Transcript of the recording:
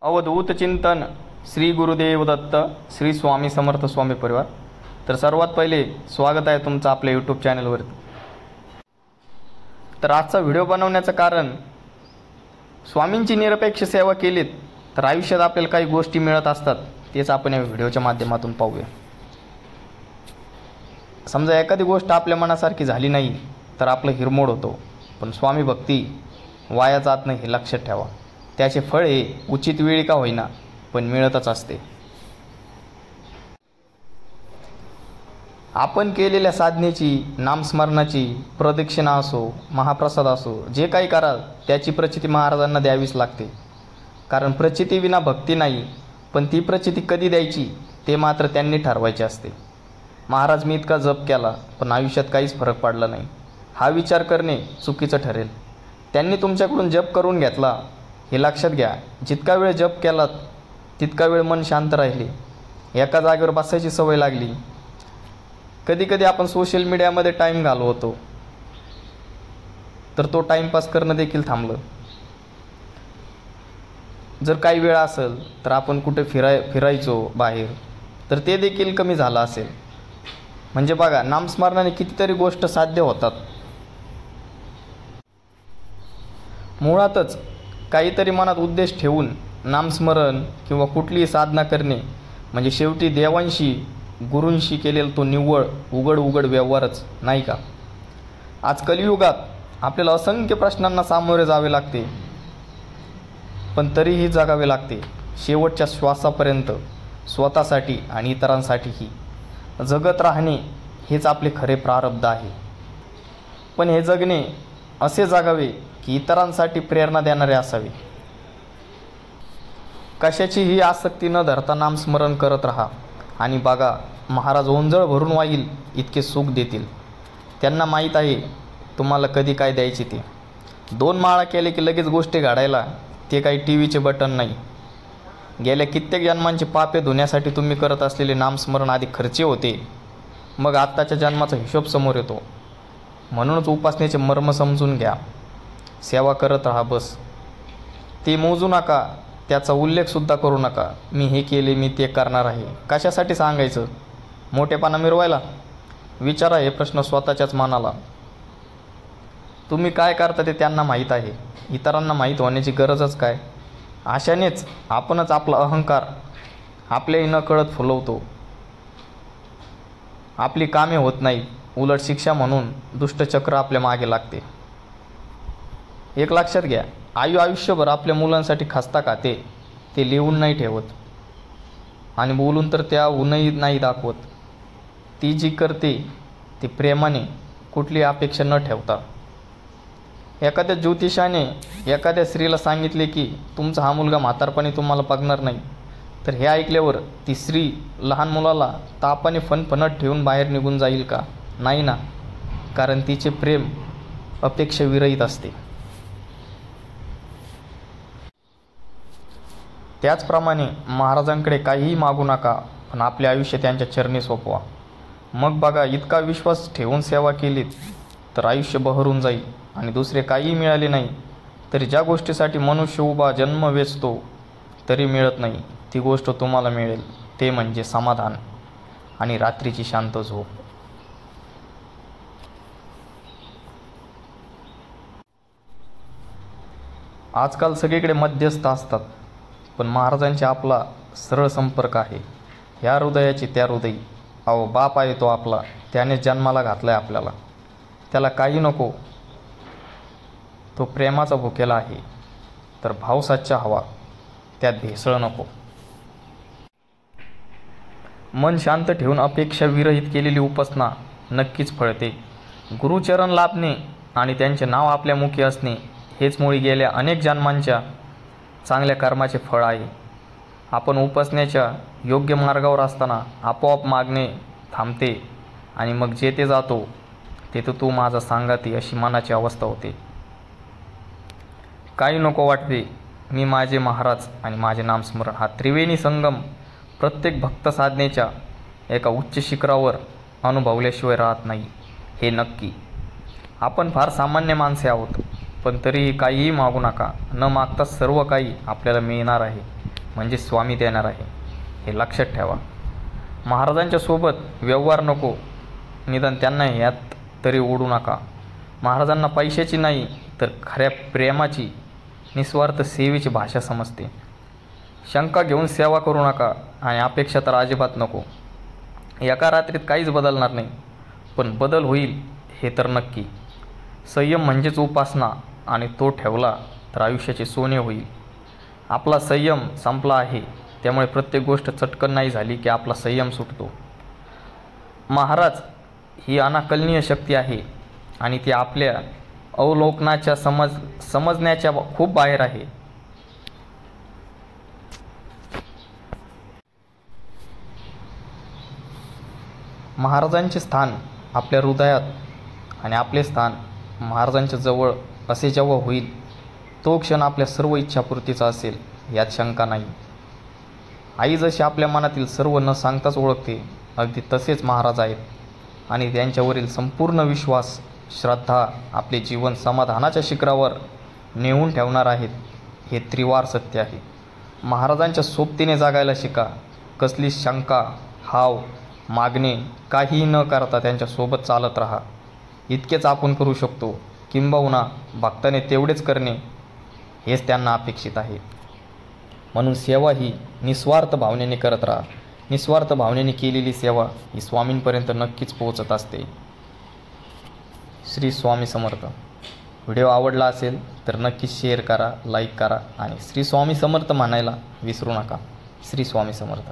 अवधूत चिंतन श्री गुरुदेव दत्त श्री स्वामी समर्थ स्वामी परिवार। तर सर्वात पहिले स्वागत आहे तुमचं आपल्या यूट्यूब चॅनलवर। तर आजचा व्हिडिओ बनवण्याचं कारण, स्वामींची निरपेक्ष सेवा केलीत तर आयुष्यात आपल्याला काही गोष्टी मिळत असतात, तेच आपण या व्हिडिओच्या माध्यमातून पाहूया। समजा एखादी गोष्ट आपल्या मनासारखी झाली नाही तर आपलं हिरमोड होतो, पण स्वामी भक्ती वाया जात नाही हे लक्षात ठेवा। त्याचे फळ हे उचित वेळी का होईना पण मिळतच असते। आपण केलेल्या साधनेची, नामस्मरणाची, प्रदक्षिणा असो, महाप्रसाद असो, जे काही कराल त्याची प्रचिती महाराजांना द्यावीच लागते। कारण प्रचिती विना भक्ती नाही, पण ती प्रचिती कधी द्यायची ते मात्र त्यांनी ठरवायचे असते। महाराज मी इतका जप केला पण आयुष्यात काहीच फरक पडला नाही, हा विचार करणे चुकीचं ठरेल। त्यांनी तुमच्याकडून जप करून घेतला हे लक्षात घ्या। जितका वेळ जप केलात तितका वेळ मन शांत राहिले, एका जागेवर बसायची सवय लागली। कधी कधी आपण सोशल मीडियामध्ये टाईम घालवतो, तर तो टाईमपास करणं देखील थांबलं। जर काही वेळ असेल तर आपण कुठे फिरायचो बाहेर, तर ते देखील कमी झालं असेल। म्हणजे बघा, नामस्मरणाने कितीतरी गोष्ट साध्य होतात। मुळातच काहीतरी मनात उद्देश ठेवून नामस्मरण किंवा कुठलीही साधना करणे म्हणजे शेवटी देवांशी, गुरूंशी केलेला तो निव्वळ उघड व्यवहारच नाही का। आज कलियुगात आपल्याला असंख्य प्रश्नांना सामोरे जावे लागते, पण तरीही जगावे लागते शेवटच्या श्वासापर्यंत, स्वतःसाठी आणि इतरांसाठीही। जगत राहणे हेच आपले खरे प्रारब्ध आहे, पण हे जगणे असे जगावे की इतरांसाठी प्रेरणा देणारे असावे। कशाचीही आसक्ती न धरता नामस्मरण करत राहा आणि बघा, महाराज ओंजळ भरून वाईल इतके सुख देतील। त्यांना माहीत आहे तुम्हाला कधी काय द्यायचे ते। 2 माळा केले की लगेच गोष्टी घडायला ते काही टीव्हीचे बटन नाही। गेल्या कित्येक जन्मांचे पापे धुण्यासाठी तुम्ही करत असलेले नामस्मरण आधी खर्चे होते, मग आत्ताच्या जन्माचा हिशोब समोर येतो। म्हणूनच उपासनेचे मर्म समजून घ्या, सेवा करत राहा बस। ते मोजू नका, त्याचा उल्लेखसुद्धा करू नका। मी हे केले, मी ते करणार आहे, कशासाठी सांगायचं? मोठेपणा मिरवायला? विचारा हे प्रश्न स्वतःच्याच मनाला। तुम्ही काय करता ते त्यांना माहीत आहे, इतरांना माहीत होण्याची गरजच काय? अशानेच आपणच आपला अहंकार आपल्याही नकळत फुलवतो। आपली कामे होत नाही, उलट शिक्षा म्हणून दुष्टचक्र आपल्या मागे लागते। एक लक्षात घ्या, आयुष्यभर आपल्या मुलांसाठी खस्ता खाते, ते लिहून नाही ठेवत आणि बोलून तर त्या ऊनही नाही दाखवत। ती जी करते ती प्रेमाने, कुठली अपेक्षा न ठेवता। एखाद्या ज्योतिषाने एखाद्या स्त्रीला सांगितले की तुमचा हा मुलगा म्हातारपणी तुम्हाला बघणार नाही, तर हे ऐकल्यावर ती स्त्री लहान मुलाला तापाने फणफणत ठेवून बाहेर निघून जाईल का? नाही ना, कारण तिचे प्रेम अपेक्षाविरहित असते। त्याचप्रमाणे महाराजांकडे काहीही मागू नका, पण आपले आयुष्य त्यांच्या चरणी सोपवा। मग बघा, इतका विश्वास ठेवून सेवा केलीत तर आयुष्य बहरून जाईल। आणि दुसरे काहीही मिळाले नाही तरी ज्या गोष्टीसाठी मनुष्य उभा जन्म वेचतो तरी मिळत नाही, ती गोष्ट तुम्हाला मिळेल, ते म्हणजे समाधान आणि रात्रीची शांत झोप। आजकाल सगळीकडे मध्यस्थ असतात, पण महाराजांची आपला सरळ संपर्क आहे। ह्या हृदयाची त्या हृदयी। अहो, बाप आहे तो आपला, त्याने जन्माला घातलाय आपल्याला, त्याला काही नको, तो प्रेमाचा भुकेला आहे। तर भाव सच्चा हवा, त्यात भेसळ नको। मन शांत ठेवून अपेक्षा विरहित केलेली उपासना नक्कीच फळते। गुरुचरण लाभणे आणि त्यांचे नाव आपल्या मुखी असणे हेच मुळी गेल्या अनेक जन्मांच्या चांगल्या कर्माचे फळ आहे। आपण उपासनेच्या योग्य मार्गावर असताना आपोआप मागणे थांबते आणि मग जेथे जातो तेथे तू माझा सांगाती अशी मनाची अवस्था होते। काही नको वाटते, मी, माझे महाराज आणि माझे नामस्मरण हा त्रिवेणी संगम प्रत्येक भक्त साधनेच्या एका उच्च शिखरावर अनुभवल्याशिवाय राहत नाही, हे नक्की। आपण फार सामान्य माणसे आहोत, पण तरीही काहीही मागू नका। न मागता सर्व काही आपल्याला मिळणार आहे। म्हणजे स्वामी देणार आहे, हे लक्षात ठेवा. महाराजांच्या सोबत व्यवहार नको, निदान त्यांना यात तरी ओढू नका. महाराजांना पैशाची नाही तर खऱ्या प्रेमाची, निस्वार्थ सेवेची भाषा समजते. शंका घेऊन सेवा करू नका आणि अपेक्षा तर अजिबात नको. एका रात्रीत काहीच बदलणार नाही, पण बदल होईल हे तर नक्की. संयम म्हणजेच उपासना आणि तो ठेवला तर आयुष्याचे सोने होईल. आपला संयम संपला आहे, त्यामुळे प्रत्येक गोष्ट चटकन नाही झाली की आपला संयम सुटतो. महाराज ही अनाकलनीय शक्ती आहे आणि ती आपल्या अवलोकनाच्या समजण्याच्या खूप बाहेर आहे. महाराजांचे स्थान आपल्या हृदयात आणि आपले स्थान महाराजांच्या जवळ असे जेव्हा होईल, तो क्षण आपल्या सर्व इच्छापूर्तीचा असेल यात शंका नाही. आई जशी आपल्या मनातील सर्व न सांगताच ओळखते, अगदी तसेच महाराज आहेत आणि त्यांच्यावरील संपूर्ण विश्वास, श्रद्धा आपले जीवन समाधानाच्या शिखरावर नेऊन ठेवणार आहेत, हे त्रिवार सत्य आहे. महाराजांच्या सोबतीने जागायला शिका. कसली शंका, हाव, मागणे काहीही न करता त्यांच्यासोबत चालत राहा. इतकेच आपण करू शकतो, किंबहुना भक्ताने तेवढेच करणे हेच त्यांना अपेक्षित आहे. म्हणून सेवा ही निस्वार्थ भावनेने करत राहा. निस्वार्थ भावनेने केलेली सेवा ही स्वामींपर्यंत नक्कीच पोहोचत असते. श्री स्वामी समर्थ. व्हिडिओ आवडला असेल तर नक्कीच शेअर करा, लाईक करा आणि श्री स्वामी समर्थ म्हणायला विसरू नका. श्री स्वामी समर्थ.